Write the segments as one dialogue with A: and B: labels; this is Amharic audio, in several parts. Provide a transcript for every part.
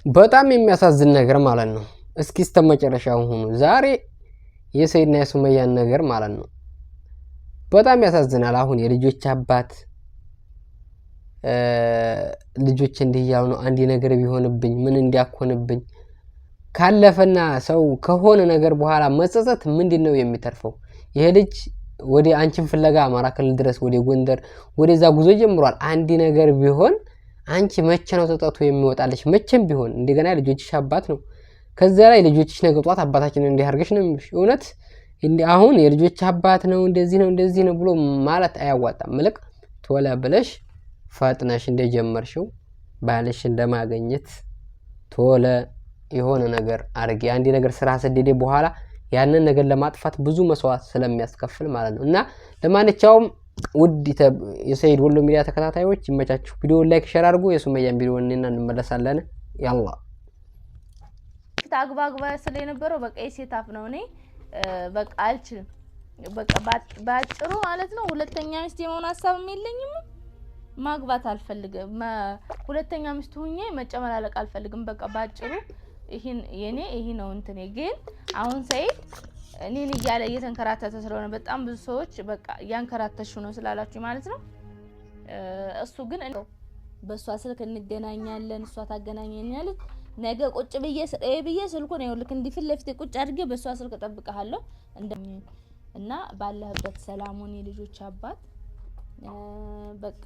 A: በጣም የሚያሳዝን ነገር ማለት ነው። እስኪ እስከመጨረሻው ሆኖ ዛሬ የሰይድና የሱመያን ነገር ማለት ነው በጣም ያሳዝናል። አሁን የልጆች አባት ልጆች እንዲያው ነው አንዲ ነገር ቢሆንብኝ ምን እንዲያኮንብኝ ካለፈና ሰው ከሆነ ነገር በኋላ መጸጸት ምንድነው የሚተርፈው? ይሄ ልጅ ወደ አንቺን ፍለጋ አማራ ክልል ድረስ ወደ ጎንደር ወደዛ ጉዞ ጀምሯል። አንዲ ነገር ቢሆን አንቺ መቼ ነው ተጠጡ የሚወጣልሽ? መቼም ቢሆን እንደገና ልጆችሽ አባት ነው። ከዛ ላይ ልጆችሽ ነገ ጧት አባታችንን እንዲያርገሽ ነው የሚልሽ። እውነት አሁን የልጆች አባት ነው እንደዚህ ነው ብሎ ማለት አያዋጣም። መልክ ቶሎ ብለሽ ፈጥነሽ እንደጀመርሽው ባልሽ እንደማገኘት ቶሎ የሆነ ነገር አርጊ። አንዲ ነገር ስራ ሰደደ በኋላ ያንን ነገር ለማጥፋት ብዙ መስዋዕት ስለሚያስከፍል ማለት ነው። እና ለማንኛውም ውድ የሰይድ ወሎ ሚዲያ ተከታታዮች ይመቻችሁ። ቪዲዮ ላይክ ሼር አድርጉ። የሱመያን ቪዲዮ እንመለሳለን። ያላ
B: ታግባግባ ስለነበረው በቃ የሴታፍ ነው። እኔ በቃ አልችልም። በቃ ባጭሩ ማለት ነው ሁለተኛ ሚስት የመሆን ሐሳብም የለኝም። ማግባት አልፈልግም። ሁለተኛ ሚስት ሆኜ መጨመላለቅ አልፈልግም። በቃ ባጭሩ ይሄ ነው እንትኔ። ግን አሁን ሰይድ እኔን እያለ እየተንከራተተ ስለሆነ በጣም ብዙ ሰዎች በቃ ያንከራተሹ ነው ስላላችሁ ማለት ነው። እሱ ግን በሷ ስልክ እንገናኛለን፣ እሷ ታገናኘኛለች። ነገ ቁጭ ብዬ ስልኩን ነው ልክ እንዲፍል ለፍቴ ቁጭ አድርጌ በሷ ስልክ እጠብቅሃለሁ እና ባለህበት ሰላሙን የልጆች አባት በቃ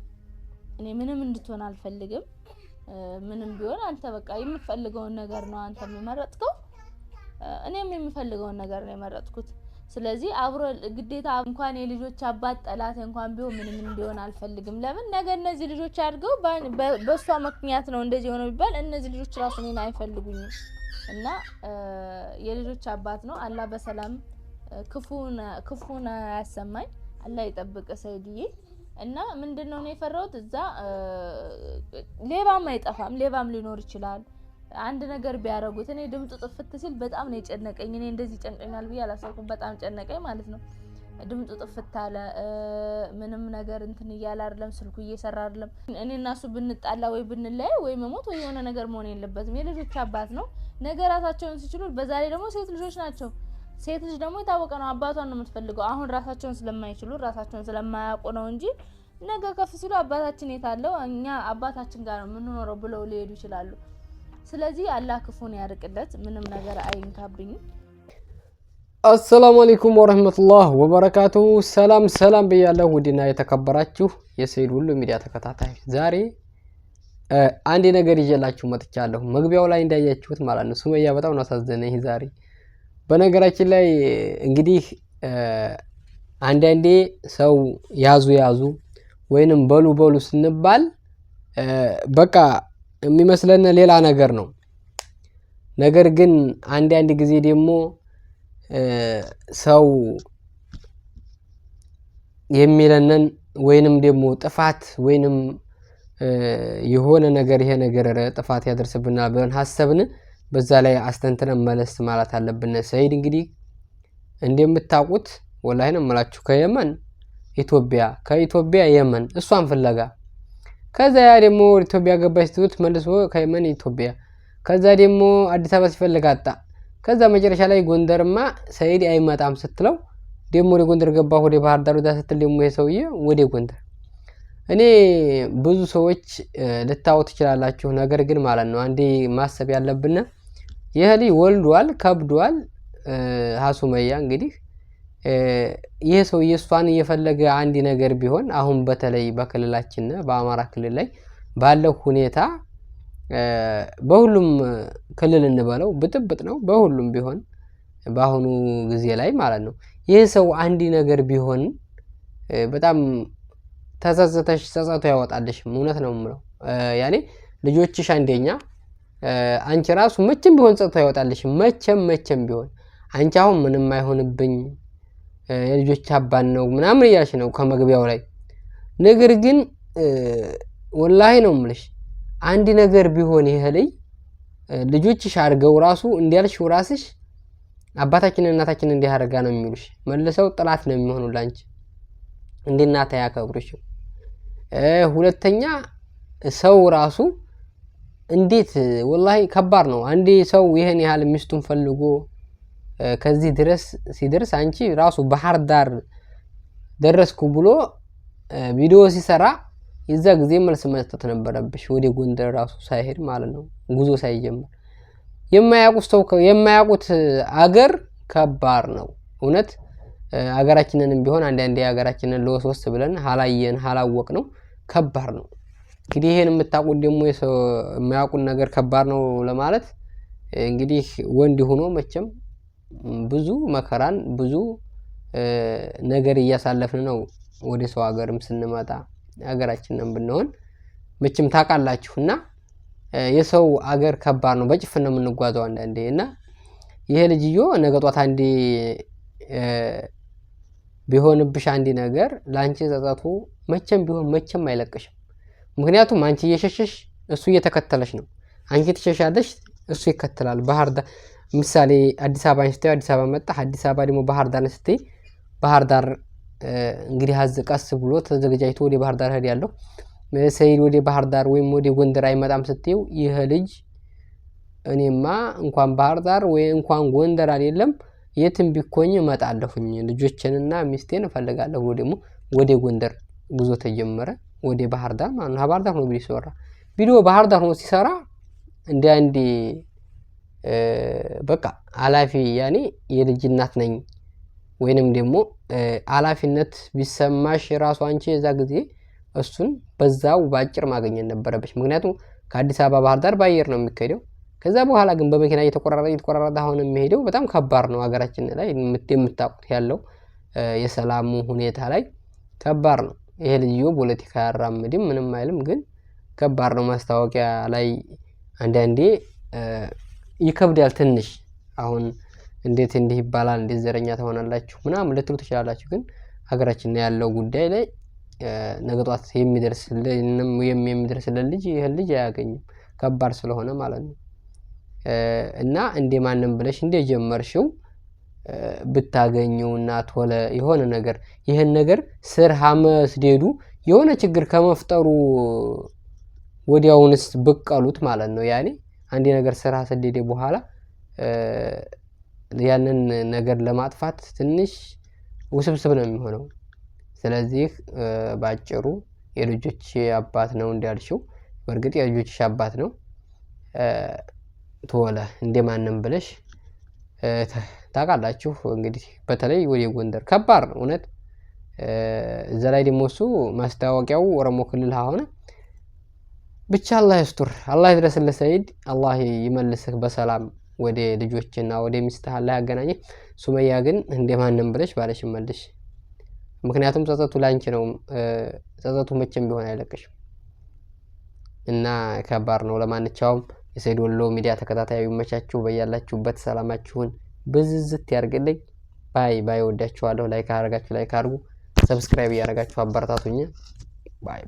B: እኔ ምንም እንድትሆን አልፈልግም። ምንም ቢሆን አንተ በቃ የምፈልገውን ነገር ነው አንተ የመረጥከው፣ እኔም የምፈልገውን ነገር ነው የመረጥኩት። ስለዚህ አብሮ ግዴታ እንኳን የልጆች አባት ጠላት እንኳን ቢሆን ምንም እንዲሆን አልፈልግም። ለምን ነገ እነዚህ ልጆች አድርገው በሷ ምክንያት ነው እንደዚህ ሆነ ቢባል እነዚህ ልጆች ራሱ እኔን አይፈልጉኝም። እና የልጆች አባት ነው። አላህ በሰላም ክፉን ያሰማኝ፣ አላህ ይጠብቅ ሰይድዬ። እና ምንድነው ነው የፈራሁት እዛ ሌባም አይጠፋም፣ ሌባም ሊኖር ይችላል። አንድ ነገር ቢያረጉት እኔ ድምጡ ጥፍት ሲል በጣም ነው የጨነቀኝ። እኔ እንደዚህ ጨንቀኛል ብዬ አላሰብኩም። በጣም ጨነቀኝ ማለት ነው። ድምጡ ጥፍት አለ። ምንም ነገር እንትን እያለ አይደለም፣ ስልኩ እየሰራ አይደለም። እኔ እና እሱ ብንጣላ ወይ ብንለያይ ወይ መሞት ወይ የሆነ ነገር መሆን የለበትም። የልጆች አባት ነው። ነገራታቸውን ሲችሉ በዛ ላይ ደግሞ ሴት ልጆች ናቸው። ሴት ልጅ ደግሞ የታወቀ ነው አባቷን ነው የምትፈልገው። አሁን ራሳቸውን ስለማይችሉ ራሳቸውን ስለማያውቁ ነው እንጂ ነገ ከፍ ሲሉ አባታችን የታለው እኛ አባታችን ጋር ነው የምንኖረው ብለው ሊሄዱ ይችላሉ። ስለዚህ አላህ ክፉን ያርቅለት፣ ምንም ነገር አይንካብኝ።
A: አሰላሙ አለይኩም ወራህመቱላህ ወበረካቱሁ። ሰላም ብያለሁ ውድና የተከበራችሁ የሰይድ ወሎ ሚዲያ ተከታታዮች፣ ዛሬ አንድ ነገር ይዤላችሁ መጥቻለሁ። መግቢያው ላይ እንዳያችሁት ማለት ነው ሱመያ በጣም ነው አሳዘነኝ ዛሬ። በነገራችን ላይ እንግዲህ አንዳንዴ ሰው ያዙ ወይንም በሉ ስንባል በቃ የሚመስለን ሌላ ነገር ነው። ነገር ግን አንዳንድ ጊዜ ደግሞ ሰው የሚለንን ወይንም ደግሞ ጥፋት ወይንም የሆነ ነገር ይሄ ነገር ጥፋት ያደርስብናል ብለን ሐሰብን በዛ ላይ አስተንተን መለስ ማለት አለብን። ሰይድ እንግዲህ እንደምታውቁት ወላሂ ነው የምላችሁ ከየመን ኢትዮጵያ ከኢትዮጵያ የመን እሷን ፍለጋ ከዛ ያ ደግሞ ኢትዮጵያ ገባች ትውት መልሶ ከየመን ኢትዮጵያ ከዛ ደግሞ አዲስ አበባ ሲፈልግ አጣ። ከዛ መጨረሻ ላይ ጎንደርማ ሰይድ አይመጣም ስትለው ደግሞ ወደ ጎንደር ገባ። ወደ ባህር ዳር ወደ ስትል ደግሞ የሰውዬ ወደ ጎንደር። እኔ ብዙ ሰዎች ልታው ትችላላችሁ። ነገር ግን ማለት ነው አንዴ ማሰብ ያለብን ይሄ ልጅ ወልዷል፣ ከብዷል። ሱመያ እንግዲህ ይሄ ሰው የሷን እየፈለገ አንዲ ነገር ቢሆን አሁን በተለይ በክልላችን በአማራ ክልል ላይ ባለው ሁኔታ በሁሉም ክልል እንበለው ብጥብጥ ነው። በሁሉም ቢሆን በአሁኑ ጊዜ ላይ ማለት ነው ይሄ ሰው አንዲ ነገር ቢሆን በጣም ተጸጸተሽ ጸጸቱ ያወጣልሽ። እውነት ነው የምለው ያኔ ልጆችሽ አንደኛ አንቺ ራሱ መቼም ቢሆን ጸጸቱ ያወጣልሽ። መቼም ቢሆን አንቺ አሁን ምንም አይሆንብኝ የልጆች አባት ነው ምናምን እያልሽ ነው ከመግቢያው ላይ። ነገር ግን ወላሂ ነው የምልሽ አንድ ነገር ቢሆን ይሄ ልጆችሽ አድርገው ራሱ እንዲያልሽው ራስሽ አባታችንን እናታችንን እንዲያርጋ ነው የሚሉሽ። መልሰው ጥላት ነው የሚሆኑላንቺ። እንዲናታ ያከብሩሽ። ሁለተኛ ሰው ራሱ እንዴት ወላሂ ከባድ ነው። አንዴ ሰው ይሄን ያህል ሚስቱን ፈልጎ ከዚህ ድረስ ሲደርስ አንቺ ራሱ ባህር ዳር ደረስኩ ብሎ ቪዲዮ ሲሰራ የዛ ጊዜ መልስ መስጠት ነበረብሽ። ወደ ጎንደር ራሱ ሳይሄድ ማለት ነው፣ ጉዞ ሳይጀምር። የማያውቁት አገር ከባድ ነው እውነት። አገራችንንም ቢሆን አንዳንዴ አገራችንን ለወስወስ ብለን ሀላየን ሀላወቅ ነው ከባድ ነው። እንግዲህ ይሄን የምታውቁት ደግሞ የማያውቁት ነገር ከባድ ነው ለማለት እንግዲህ ወንድ ሆኖ መቼም ብዙ መከራን ብዙ ነገር እያሳለፍን ነው። ወደ ሰው ሀገርም ስንመጣ ሀገራችንን ብንሆን መቼም ታውቃላችሁና የሰው አገር ከባድ ነው። በጭፍን ነው የምንጓዘው አንዳንዴ እና ይሄ ልጅዮ ነገ ጧት አንዴ ቢሆንብሽ አንዲ ነገር ላንቺ ጸጸቱ መቼም ቢሆን መቼም አይለቅሽም። ምክንያቱም አንቺ እየሸሸሽ እሱ እየተከተለሽ ነው። አንቺ ትሸሻለሽ፣ እሱ ይከተላል። ባህር ዳር ምሳሌ አዲስ አበባ ስትይ አዲስ አበባ መጣ፣ አዲስ አበባ ደግሞ ባህር ዳር ስትይ ባህር ዳር እንግዲህ ቀስ ብሎ ተዘጋጅቶ ወደ ባህር ዳር ሄድ ያለው ሰይድ ወደ ባህር ዳር ወይም ወደ ጎንደር አይመጣም ስትይው ይሄ ልጅ እኔማ እንኳን ባህር ዳር ወይ እንኳን ጎንደር አይደለም የትም ቢኮኝ እመጣለሁኝ ልጆችንና ሚስቴን እፈልጋለሁ። ደግሞ ወደ ጎንደር ጉዞ ተጀመረ፣ ወደ ባህር ዳር ማለት ነው። ባህር ዳር ነው ቪዲዮ ባህር ዳር ነው ሲሰራ እንደ አንዴ በቃ አላፊ ያኔ የልጅ እናት ነኝ ወይንም ደግሞ አላፊነት ቢሰማሽ ራሱ አንቺ የዛ ጊዜ እሱን በዛው ባጭር ማግኘት ነበረብሽ። ምክንያቱም ከአዲስ አበባ ባህር ዳር ባየር ነው የሚካሄደው። ከዛ በኋላ ግን በመኪና እየተቆራረጠ አሁን የሚሄደው በጣም ከባድ ነው። ሀገራችን ላይ የምታውቁት ያለው የሰላሙ ሁኔታ ላይ ከባድ ነው። ይሄ ልጅዮ ፖለቲካ ያራምድም ምንም አይልም፣ ግን ከባድ ነው። ማስታወቂያ ላይ አንዳንዴ ይከብዳል ትንሽ። አሁን እንዴት እንዲህ ይባላል፣ እንዴት ዘረኛ ትሆናላችሁ ምናምን ልትሉ ትችላላችሁ። ግን ሀገራችን ያለው ጉዳይ ላይ ነገ ጧት የሚደርስልን ልጅ ይህን ልጅ አያገኝም፣ ከባድ ስለሆነ ማለት ነው። እና እንደ ማንም ብለሽ እንደ ጀመርሽው ብታገኙና ቶለ የሆነ ነገር ይሄን ነገር ስር ሀመስዴዱ የሆነ ችግር ከመፍጠሩ ወዲያውንስ ብቀሉት ማለት ነው። ያኔ አንድ ነገር ስራ ሰደደ በኋላ ያንን ነገር ለማጥፋት ትንሽ ውስብስብ ነው የሚሆነው። ስለዚህ ባጭሩ የልጆች አባት ነው እንዳልሽው፣ በእርግጥ የልጆችሽ አባት ነው። ቶለ እንደማንም ብለሽ ታውቃላችሁ። እንግዲህ በተለይ ወደ ጎንደር ከባድ ነው እውነት። እዛ ላይ ደግሞ እሱ ማስታወቂያው ኦሮሞ ክልል ሆነ። ብቻ አላህ ይስጥር፣ አላህ ይድረስልህ ሰይድ፣ አላህ ይመልስህ በሰላም ወደ ልጆችና ወደ ሚስትህ አላህ ያገናኝህ። ሱመያ ግን እንደማንም ብለሽ ባለሽ መልሽ። ምክንያቱም ጸጸቱ ላንቺ ነው። ጸጸቱ መቼም ቢሆን አይለቅሽም እና ከባድ ነው። ለማንኛውም የሰይድ ወሎ ሚዲያ ተከታታዩ ይመቻችሁ፣ በያላችሁበት ሰላማችሁን ብዝዝት ያርግልኝ። ባይ ወዳችኋለሁ። ላይክ አድርጋችሁ ላይክ አድርጉ፣ ሰብስክራይብ እያደረጋችሁ አበረታቱኝ። ባይ